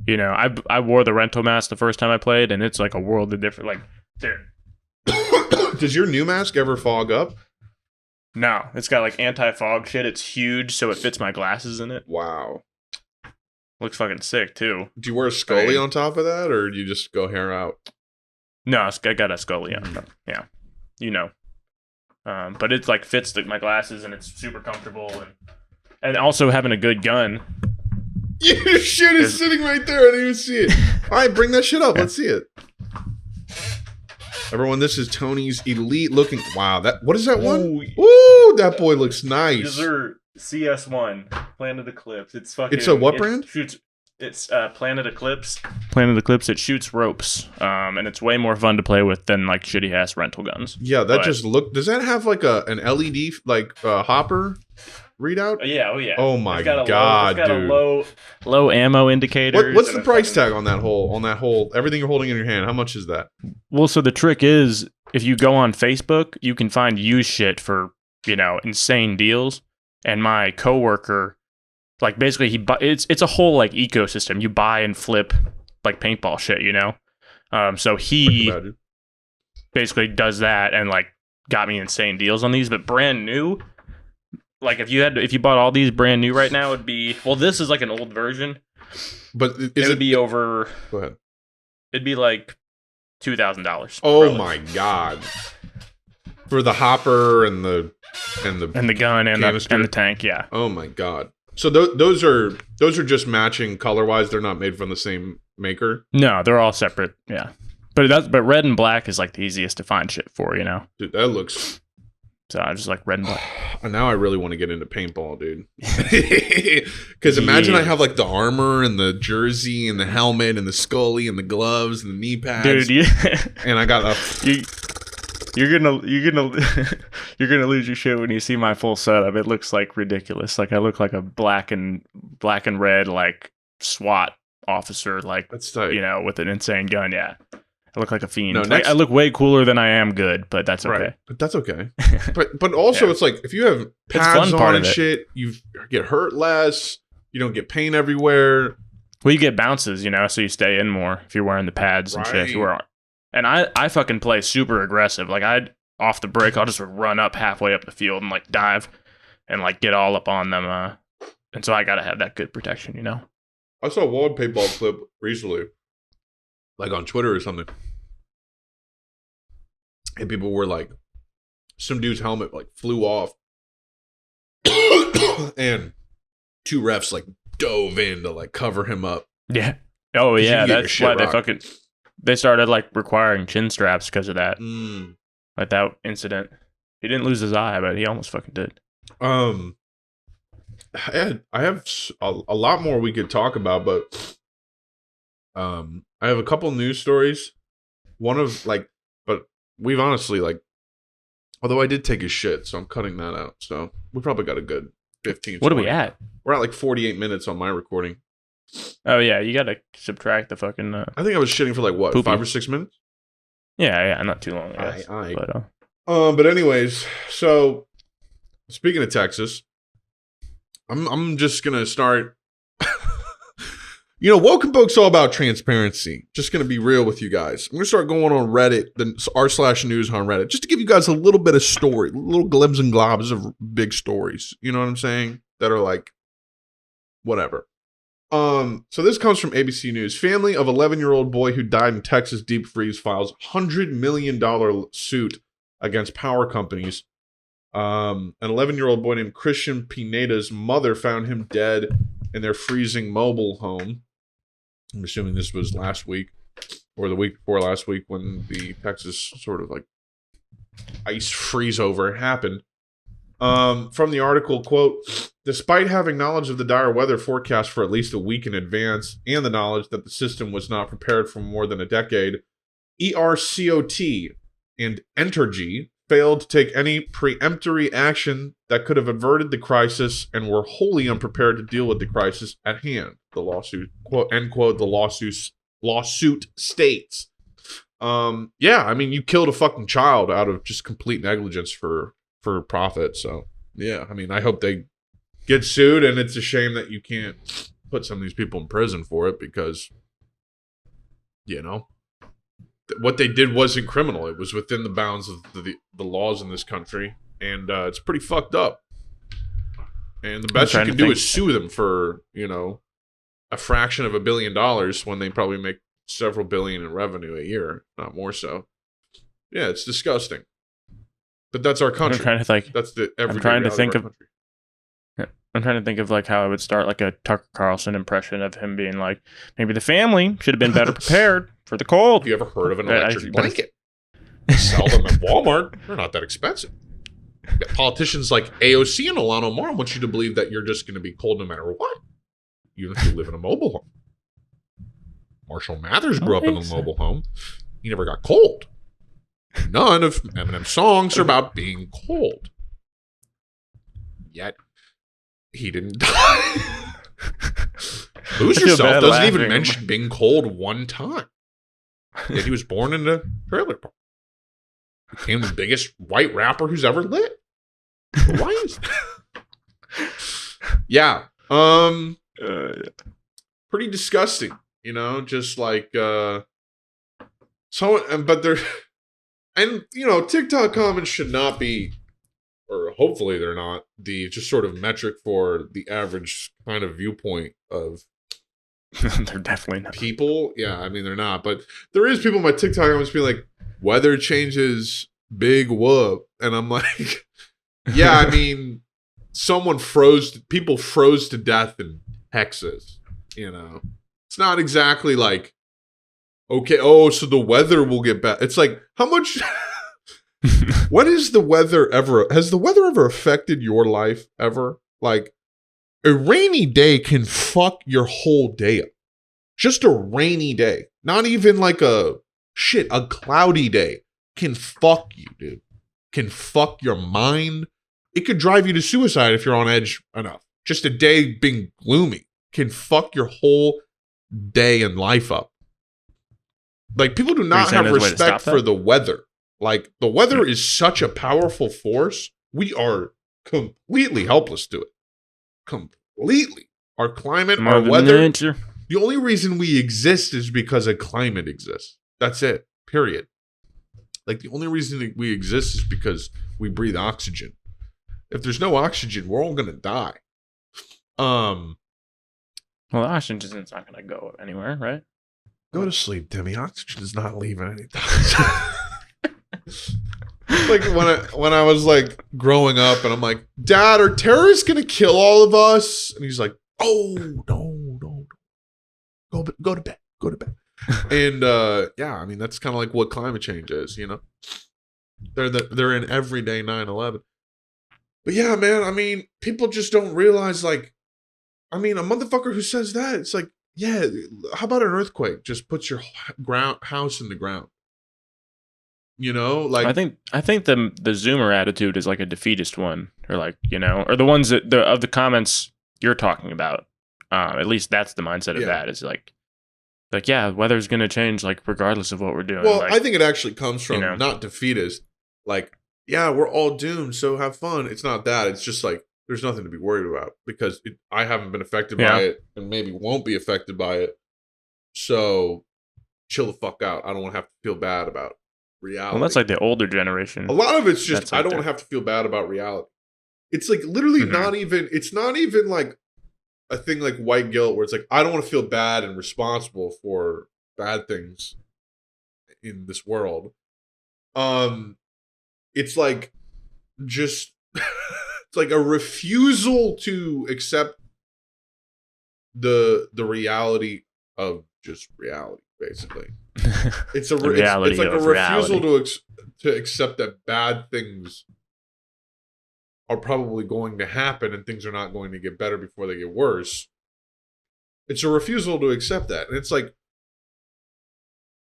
you know, I wore the rental mask the first time I played, and it's like a world of different. Like, dude, does your new mask ever fog up? No, it's got like anti-fog shit. It's huge, so it fits my glasses in it. Wow, looks fucking sick too. Do you wear a Scully on top of that, or do you just go hair out? No, I got a Scully on. Yeah, you know. But it's like fits my glasses, and it's super comfortable, and also having a good gun. Your shit is sitting right there. I didn't even see it. All right, bring that shit up. Yeah. Let's see it. Everyone, this is Tony's elite looking. Wow, what is that one? Ooh, that boy looks nice. These are CS1 Planet Eclipse. It's fucking. It's a what brand? It's Planet Eclipse. Planet Eclipse. It shoots ropes, and it's way more fun to play with than like shitty ass rental guns. Yeah, just look. Does that have like an LED like hopper readout? Yeah. Oh yeah. Oh my god, dude. A low ammo indicator. What's the price tag on that whole everything you're holding in your hand? How much is that? Well, so the trick is if you go on Facebook, you can find used shit for insane deals. And my coworker. Like basically, it's a whole like ecosystem. You buy and flip like paintball shit, So he basically does that and like got me insane deals on these. But brand new, like if you bought all these brand new right now, it'd be this is like an old version, but it would be over. Go ahead. It'd be like $2,000. Oh my god! For the hopper and the gun and the tank, yeah. Oh my god. So those are just matching color wise. They're not made from the same maker. No, they're all separate. Yeah, but red and black is like the easiest to find shit for. Dude, that looks. So I just like red and black. And now I really want to get into paintball, dude. Because imagine I have like the armor and the jersey and the helmet and the scully and the gloves and the knee pads. Dude, and I got You're gonna you're gonna lose your shit when you see my full setup. It looks like ridiculous. Like I look like a black and red like SWAT officer, like that's tight. With an insane gun. Yeah, I look like a fiend. No, I look way cooler than I am good, but that's okay. Right. But that's okay. but also it's like if you have pads on and shit, you get hurt less. You don't get pain everywhere. Well, you get bounces, so you stay in more if you're wearing the pads and shit. If you wear. And I fucking play super aggressive. Like off the break, I'll just run up halfway up the field and like dive and like get all up on them. And so I gotta have that good protection, I saw one paintball clip recently, like on Twitter or something, and people were like, some dude's helmet like flew off, and two refs like dove in to like cover him up. Yeah. Oh yeah, that's why they started like requiring chin straps because of that. Like that incident. He didn't lose his eye, but he almost fucking did. I have a lot more we could talk about, but I have a couple news stories. One of but we've honestly although I did take a shit, so I'm cutting that out. So we probably got a good 15. What 20. Are we at? We're at like 48 minutes on my recording. Oh yeah, you gotta subtract the fucking. I think I was shitting for like what, poopy. 5 or 6 minutes. Yeah, not too long. I guess. But anyways, so speaking of Texas, I'm just gonna start. Woke and Boke's all about transparency. Just gonna be real with you guys. I'm gonna start going on Reddit, then r/news on Reddit, just to give you guys a little bit of story, little glibs and globs of big stories. You know what I'm saying? That are like, whatever. So this comes from ABC News. Family of 11-year-old boy who died in Texas deep freeze files $100 million suit against power companies. An 11-year-old boy named Christian Pineda's mother found him dead in their freezing mobile home. I'm assuming this was last week or the week before last week when the Texas sort of like ice freeze over happened. From the article, quote, despite having knowledge of the dire weather forecast for at least a week in advance and the knowledge that the system was not prepared for more than a decade, ERCOT and Entergy failed to take any preemptory action that could have averted the crisis and were wholly unprepared to deal with the crisis at hand. The lawsuit, quote, end quote, the lawsuit states. Yeah, I mean, you killed a fucking child out of just complete negligence for profit. So yeah, I mean, I hope they get sued, and it's a shame that you can't put some of these people in prison for it because, what they did wasn't criminal. It was within the bounds of the laws in this country, and it's pretty fucked up. And the best you can do is sue them for, a fraction of $1 billion when they probably make several billion in revenue a year, not more so. Yeah, it's disgusting. But that's our country. I'm trying to think. That's the everyday I'm trying to think of. Country. I'm trying to think of like how I would start like a Tucker Carlson impression of him being like, maybe the family should have been better prepared for the cold. Have you ever heard of an electric blanket? sell them at Walmart. They're not that expensive. Politicians like AOC and Ilhan Omar want you to believe that you're just going to be cold no matter what. You have to live in a mobile home. Marshall Mathers grew up in a mobile home. He never got cold. None of Eminem's songs are about being cold. Yet, he didn't die. Lose Yourself doesn't even mention being cold one time. Yet he was born in a trailer park. Became the biggest white rapper who's ever lived. Why is that? Yeah. Pretty disgusting, you know, just like but they're and you know, TikTok comments should not be, or hopefully they're not, the just sort of metric for the average kind of viewpoint of they're definitely not people. Yeah, I mean they're not, but there is people in my TikTok comments being like, weather changes, big whoop, and I'm like, yeah, I mean, people froze to death in Texas, you know. It's not exactly like, okay, oh, so the weather will get better. It's like, how much has the weather ever affected your life ever? Like, a rainy day can fuck your whole day up. Just a rainy day. Not even like a cloudy day can fuck you, dude. Can fuck your mind. It could drive you to suicide if you're on edge enough. Just a day being gloomy can fuck your whole day and life up. Like, people do not have respect for the weather. Like, the weather is such a powerful force. We are completely helpless to it. Completely. Our climate, our weather. Nature. The only reason we exist is because a climate exists. That's it. Period. Like, the only reason that we exist is because we breathe oxygen. If there's no oxygen, we're all gonna die. Well, the oxygen's not gonna go anywhere, right? Go to sleep, Timmy. Oxygen is not leaving anytime. Like when I was like growing up, and I'm like, Dad, are terrorists gonna kill all of us? And he's like, oh no, go to bed. And yeah, I mean that's kind of like what climate change is, you know. They're in everyday 9/11. But yeah, man, I mean, people just don't realize, like, I mean, a motherfucker who says that, it's like, yeah, how about an earthquake? Just puts your house in the ground. You know, like, I think the Zoomer attitude is like a defeatist one, or like, you know, or the ones that of the comments you're talking about. At least that's the mindset of that. Is like yeah, weather's gonna change, like regardless of what we're doing. Well, like, I think it actually comes from, you know, not defeatist. Like, yeah, we're all doomed, so have fun. It's not that. It's just like there's nothing to be worried about because I haven't been affected by it, and maybe won't be affected by it. So chill the fuck out. I don't want to have to feel bad about reality. Well, that's like the older generation. A lot of it's just I don't want to have to feel bad about reality. It's like literally not even. It's not even like a thing like white guilt where it's like I don't want to feel bad and responsible for bad things in this world. It's like just it's like a refusal to accept the reality of just reality, basically. It's a it's like a refusal to accept that bad things are probably going to happen and things are not going to get better before they get worse. It's a refusal to accept that. And it's like,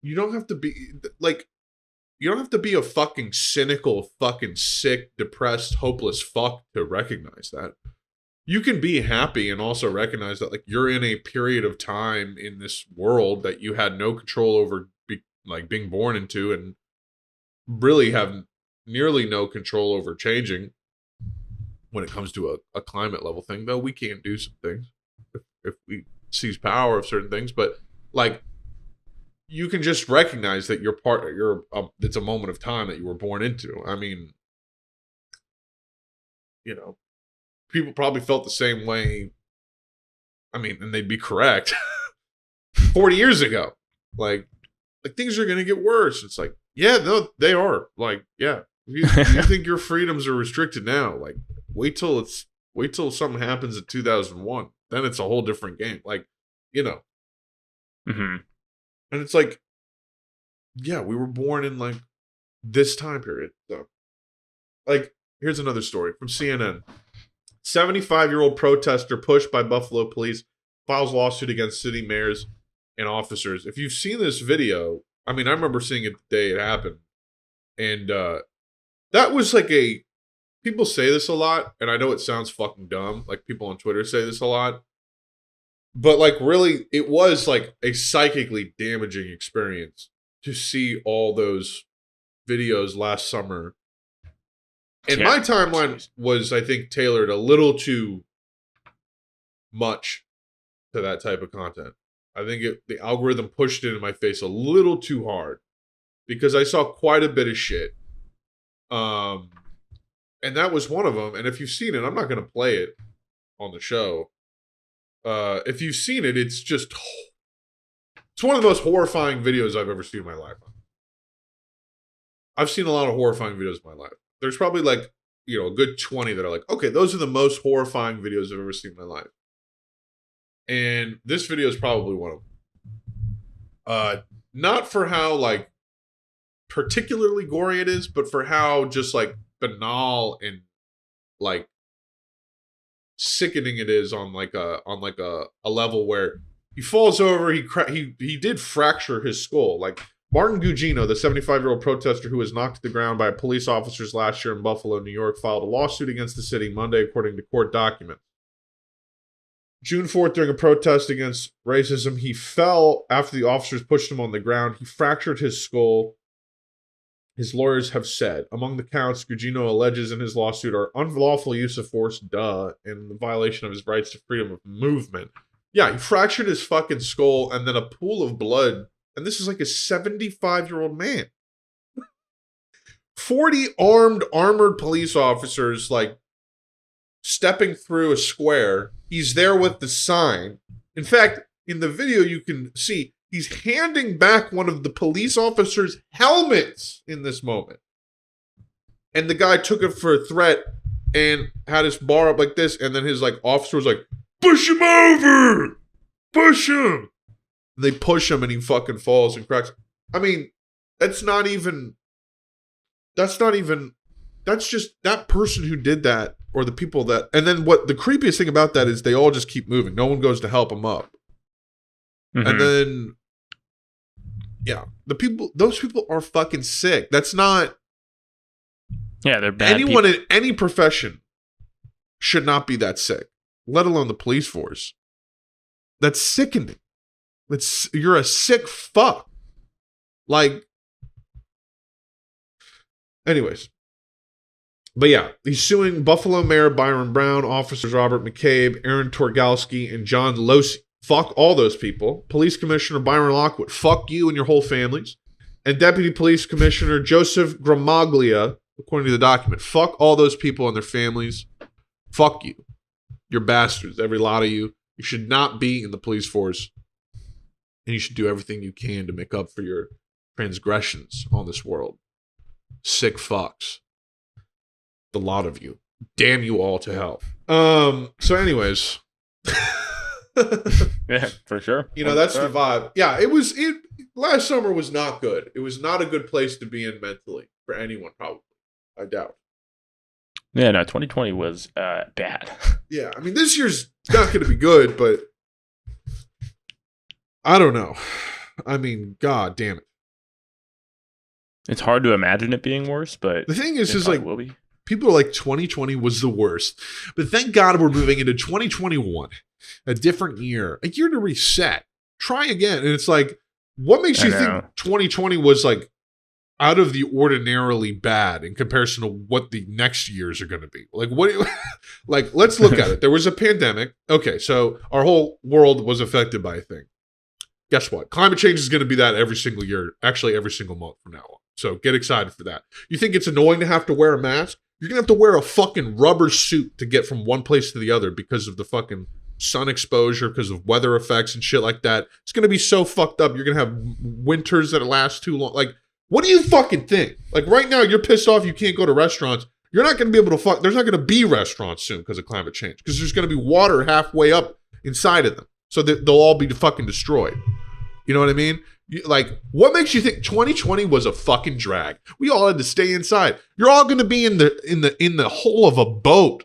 you don't have to be like, you don't have to be a fucking cynical, fucking sick, depressed, hopeless fuck to recognize that. You can be happy and also recognize that, like, you're in a period of time in this world that you had no control over, like, being born into, and really have nearly no control over changing when it comes to a climate level thing. Though we can do some things if we seize power of certain things, but like, you can just recognize that it's a moment of time that you were born into. I mean, you know, people probably felt the same way. I mean, and they'd be correct. 40 years ago, like things are going to get worse. It's like, yeah, no, they are. Like, yeah, you think your freedoms are restricted now? Like, wait till something happens in 2001. Then it's a whole different game. Like, you know. Mm-hmm. And it's like, yeah, we were born in like this time period. So, like, here's another story from CNN. 75-year-old protester pushed by Buffalo police files lawsuit against city mayors and officers. If you've seen this video, I mean, I remember seeing it the day it happened. And that was like people say this a lot, and I know it sounds fucking dumb. Like, people on Twitter say this a lot. But, like, really, it was like a psychically damaging experience to see all those videos last summer. And my timeline was, I think, tailored a little too much to that type of content. I think the algorithm pushed it in my face a little too hard because I saw quite a bit of shit. And that was one of them. And if you've seen it, I'm not going to play it on the show. If you've seen it, it's one of the most horrifying videos I've ever seen in my life. I've seen a lot of horrifying videos in my life. There's probably like, a good 20 that are like, okay, those are the most horrifying videos I've ever seen in my life. And this video is probably one of them. Not for how, like, particularly gory it is, but for how just, like, banal and, like, sickening it is on a level where he falls over, he did fracture his skull. Like, Martin Gugino, the 75-year-old protester who was knocked to the ground by police officers last year in Buffalo, New York, filed a lawsuit against the city Monday, according to court documents. June 4th, during a protest against racism, he fell after the officers pushed him on the ground. He fractured his skull, his lawyers have said. Among the counts Gugino alleges in his lawsuit are unlawful use of force, and the violation of his rights to freedom of movement. Yeah, he fractured his fucking skull, and then a pool of blood. And this is like a 75-year-old man. 40 armored police officers, like, stepping through a square. He's there with the sign. In fact, in the video, you can see he's handing back one of the police officers' helmets in this moment. And the guy took it for a threat and had his bar up like this. And then his, like, officer was like, push him over! Push him! They push him and he fucking falls and cracks. I mean, that's just that person who did that, or the people that, and then what the creepiest thing about that is they all just keep moving. No one goes to help him up. Mm-hmm. And then, yeah, those people are fucking sick. That's not, they're bad anyone people. In any profession should not be that sick, let alone the police force. That's sickening. You're a sick fuck. Like, anyways. But yeah, he's suing Buffalo Mayor Byron Brown, officers Robert McCabe, Aaron Torgalski, and John Losi. Fuck all those people. Police Commissioner Byron Lockwood. Fuck you and your whole families. And Deputy Police Commissioner Joseph Gramaglia, according to the document. Fuck all those people and their families. Fuck you. You're bastards, every lot of you. You should not be in the police force. And you should do everything you can to make up for your transgressions on this world. Sick fucks. The lot of you. Damn you all to hell. So anyways. Yeah, for sure. That's the vibe. Yeah, last summer was not good. It was not a good place to be in mentally for anyone, probably. I doubt. Yeah, no, 2020 was bad. Yeah, I mean, this year's not going to be good, but I don't know. I mean, god damn it. It's hard to imagine it being worse, but the thing is like, will be. People are like, 2020 was the worst. But thank God we're moving into 2021, a different year, a year to reset. Try again. And it's like, what makes you think 2020 was like out of the ordinarily bad in comparison to what the next years are going to be? Like, like, let's look at it. There was a pandemic. Okay, so our whole world was affected by a thing. Guess what? Climate change is going to be that every single year, actually every single month from now on. So get excited for that. You think it's annoying to have to wear a mask? You're going to have to wear a fucking rubber suit to get from one place to the other because of the fucking sun exposure, because of weather effects and shit like that. It's going to be so fucked up. You're going to have winters that last too long. Like, what do you fucking think? Like, right now, you're pissed off you can't go to restaurants. You're not going to be able to there's not going to be restaurants soon because of climate change, because there's going to be water halfway up inside of them. So that they'll all be fucking destroyed. You know what I mean? Like, what makes you think 2020 was a fucking drag? We all had to stay inside. You're all going to be in the hull of a boat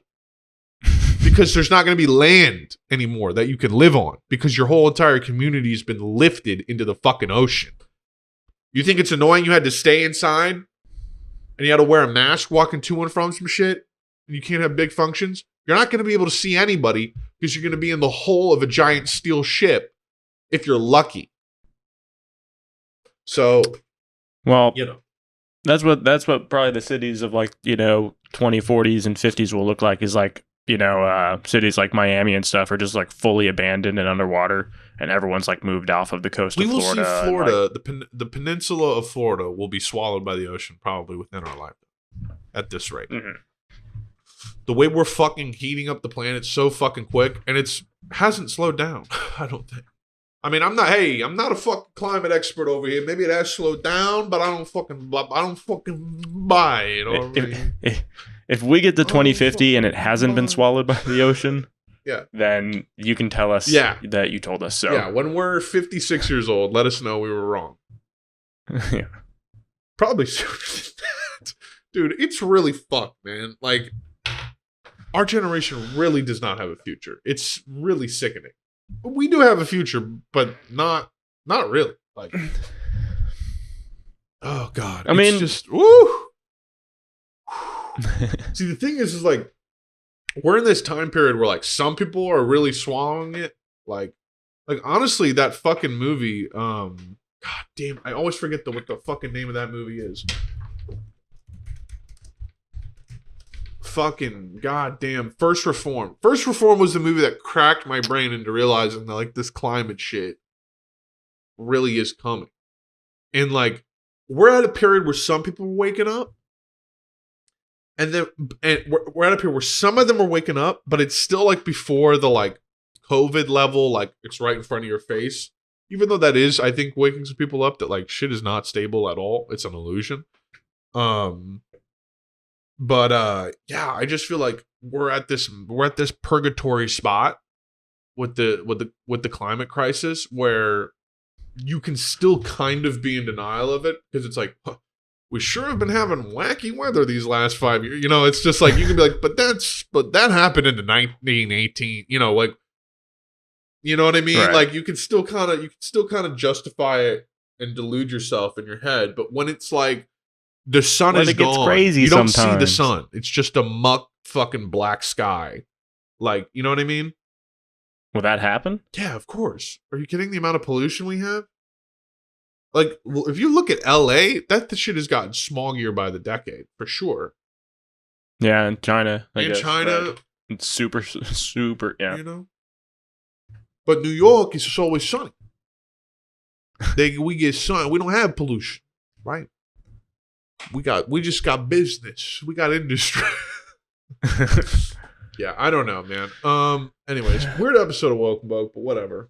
because there's not going to be land anymore that you can live on because your whole entire community has been lifted into the fucking ocean. You think it's annoying you had to stay inside and you had to wear a mask walking to and from some shit and you can't have big functions? You're not going to be able to see anybody because you're going to be in the hull of a giant steel ship if you're lucky. So, well, you know, that's what probably the cities of like, 2040s and 50s will look like is like, cities like Miami and stuff are just like fully abandoned and underwater and everyone's like moved off of the coast of Florida. We will see Florida, the peninsula of Florida will be swallowed by the ocean probably within our lifetime at this rate. Mm-hmm. The way we're fucking heating up the planet so fucking quick and hasn't slowed down, I don't think. I mean, I'm not a fucking climate expert over here. Maybe it has slowed down, but I don't fucking buy it. You know what I mean? If we get to 2050 and it hasn't been swallowed by the ocean, yeah, then you can tell us that you told us so. Yeah, when we're 56 years old, let us know we were wrong. Yeah. Probably sooner than that. Dude, it's really fucked, man. Like, our generation really does not have a future. It's really sickening. We do have a future, but not really. Like, oh god, I mean, just woo. See, the thing is like we're in this time period where like some people are really swallowing it. Like honestly, that fucking movie. God damn, I always forget what the fucking name of that movie is. Fucking goddamn First Reform. First Reform was the movie that cracked my brain into realizing that like this climate shit really is coming. And like we're at a period where some people are waking up. And we're at a period where some of them are waking up, but it's still like before the like COVID level, like it's right in front of your face. Even though that is, I think, waking some people up that like shit is not stable at all. It's an illusion. But yeah, I just feel like we're at this purgatory spot with the climate crisis where you can still kind of be in denial of it because it's like we sure have been having wacky weather these last 5 years. It's just like you can be like, but that happened in the 1918. Like, you know what I mean? Right. Like you can still kind of justify it and delude yourself in your head, but when it's like the sun is gone. Crazy you don't sometimes. see the sun. It's just a muck fucking black sky. Like, you know what I mean? Will that happen? Yeah, of course. Are you kidding? The amount of pollution we have? Like, if you look at LA, the shit has gotten smoggier by the decade, for sure. Yeah, in China. China. It's super, yeah. But New York is just always sunny. We get sun. We don't have pollution, right? We just got business. We got industry. Yeah, I don't know, man. Anyways, weird episode of Welcome Boke, but whatever.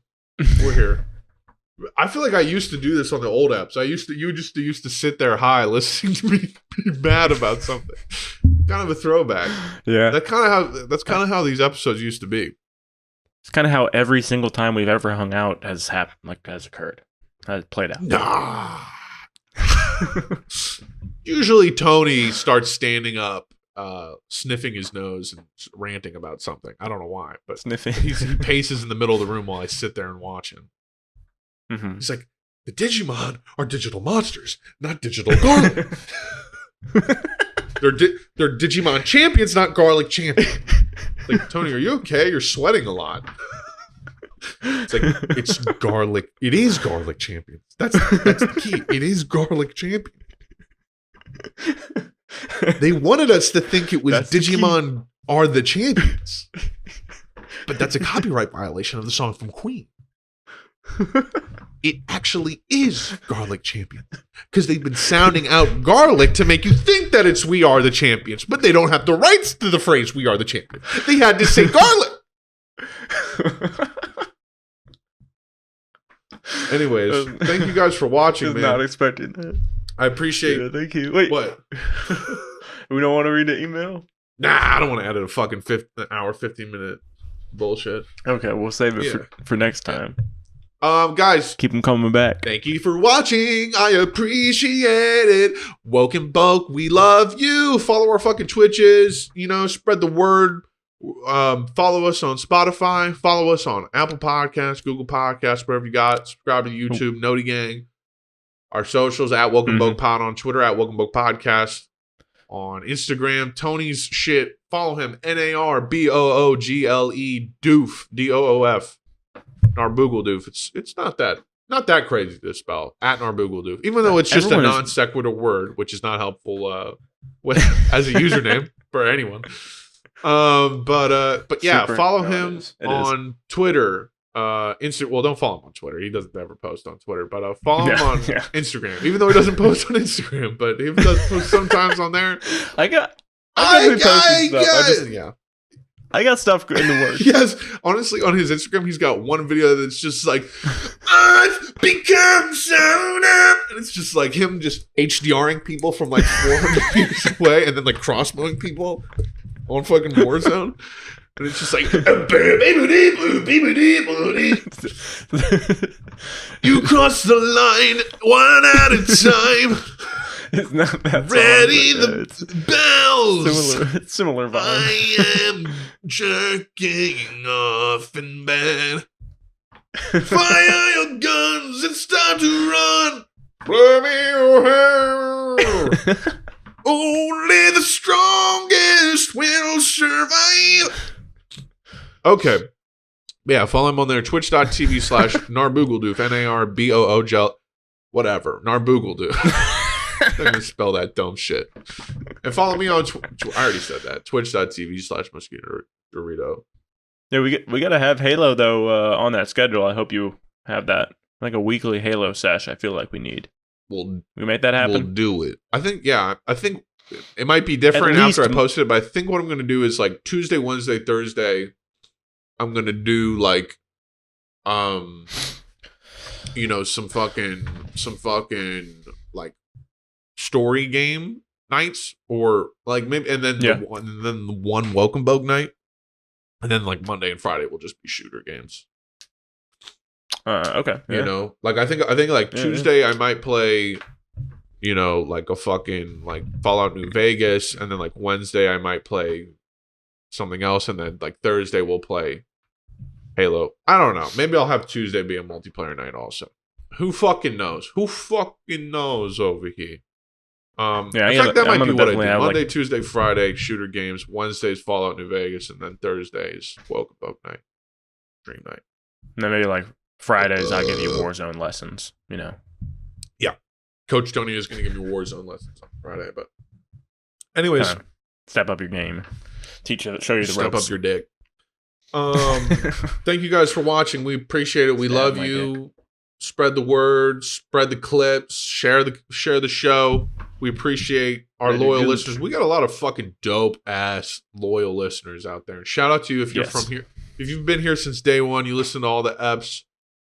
We're here. I feel like I used to do this on the old apps. You used to sit there high listening to me be mad about something. Kind of a throwback. Yeah. That's kind of how these episodes used to be. It's kind of how every single time we've ever hung out has happened, has occurred. Has played out. Nah. Usually Tony starts standing up, sniffing his nose and ranting about something. I don't know why, but sniffing. He paces in the middle of the room while I sit there and watch him. Mm-hmm. He's like, the Digimon are digital monsters, not digital garlic. They're Digimon champions, not garlic champions. Like, Tony, are you okay? You're sweating a lot. It's like, it's garlic. It is garlic champions. That's the key. It is garlic champion. They wanted us to think it was Digimon are the champions. But that's a copyright violation of the song from Queen. It actually is garlic champions. Because they've been sounding out garlic to make you think that it's we are the champions. But they don't have the rights to the phrase we are the champions. They had to say garlic. Anyways, thank you guys for watching, man. Not expecting that. I appreciate it. Yeah, thank you. Wait. What? We don't want to read the email? Nah, I don't want to edit a fucking hour, 15-minute bullshit. Okay, we'll save it for next time. Guys, keep them coming back. thank you for watching. I appreciate it. Woke and Boke, we love you. Follow our fucking Twitches. Spread the word. Follow us on Spotify. Follow us on Apple Podcasts, Google Podcasts, wherever you got. Subscribe to YouTube, Noti Gang. Our socials at Woke and Boke Pod on Twitter, at Woke and Boke Podcast on Instagram. Tony's shit. Follow him. NARBOOGLE Doof. DOOF. Narboogle Doof. It's not that crazy to spell. At Narboogle Doof. Even though it's just a non sequitur word, which is not helpful as a username for anyone. But yeah, follow him on Twitter. Well, don't follow him on Twitter. He doesn't ever post on Twitter, but follow him on Instagram. Even though he doesn't post on Instagram, but he does post sometimes on there. I got stuff in the works. Yes, honestly, on his Instagram, he's got one video that's just like, I've become so numb. And it's just like him just HDRing people from like 400 meters away and then like crossbowing people on fucking Warzone. And it's just like, you cross the line one at a time. It's not that ready song, the bells. Similar vibe. I am jerking off in bed. Fire your guns, it's time to run. Blow me your hair. Only the strongest will survive. Okay. Yeah, follow him on there. Twitch.tv/Narboogledoof. NARBOOGL. Whatever. Narboogledoof. I'm going to spell that dumb shit. And follow me on I already said that. Twitch.tv/Mosquito Dorito. Yeah, we got to have Halo, though, on that schedule. I hope you have that. Like a weekly Halo sesh, I feel like we need. We make that happen? We'll do it. I think it might be different after I post it, but I think what I'm going to do is like Tuesday, Wednesday, Thursday, I'm going to do like, some fucking like story game nights or like maybe, and then the one Welcome Boke night. And then like Monday and Friday will just be shooter games. Okay. Yeah. Like I think like Tuesday I might play, like a fucking like Fallout New Vegas, and then like Wednesday I might play something else, and then like Thursday we'll play Halo. I don't know. Maybe I'll have Tuesday be a multiplayer night also. Who fucking knows? Who fucking knows over here? In fact, that might be what I do. Monday, Tuesday, Friday, shooter games. Wednesday's Fallout New Vegas, and then Thursday's Welcome Boke night, Dream night. And then maybe like Fridays, I'll give you Warzone lessons. Yeah, Coach Tony is going to give me Warzone lessons on Friday. But anyways, step up your game. Show you the ropes. Step up your dick. Thank you guys for watching. We appreciate it. We love you. Dick. Spread the word. Spread the clips. Share the show. We appreciate our loyal listeners. We got a lot of fucking dope ass loyal listeners out there. And shout out to you if you're from here. If you've been here since day one, you listen to all the eps.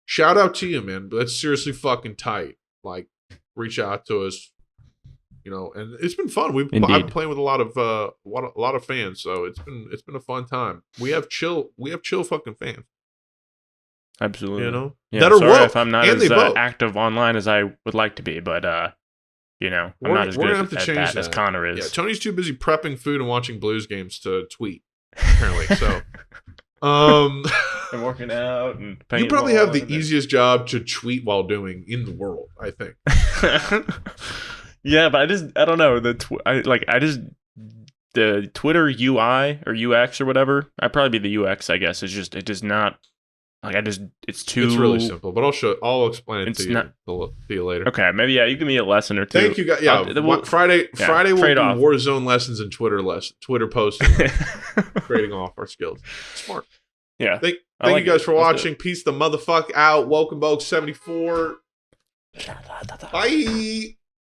Shout out to you, man. That's seriously fucking tight. Like, reach out to us. And it's been fun. I've been playing with a lot of fans, so it's been a fun time. We have chill fucking fans. Absolutely. That are sorry woke, if I'm not as active online as I would like to be, but I'm not as good at that as Connor is. Yeah, Tony's too busy prepping food and watching Blues games to tweet. Apparently, so. I'm working out and you probably have the easiest job to tweet while doing in the world, I think. Yeah, but I don't know the Twitter UI or UX or whatever. I'd probably be the UX, I guess. It does not it's too. It's really simple, but I'll explain it to you later. Okay, maybe you give me a lesson or two. Thank you guys. Yeah, Friday will be Warzone lessons and Twitter posting, trading off our skills. Smart. Yeah. Thank you guys for watching. Peace the motherfuck out. Welcome Boke 74. Bye.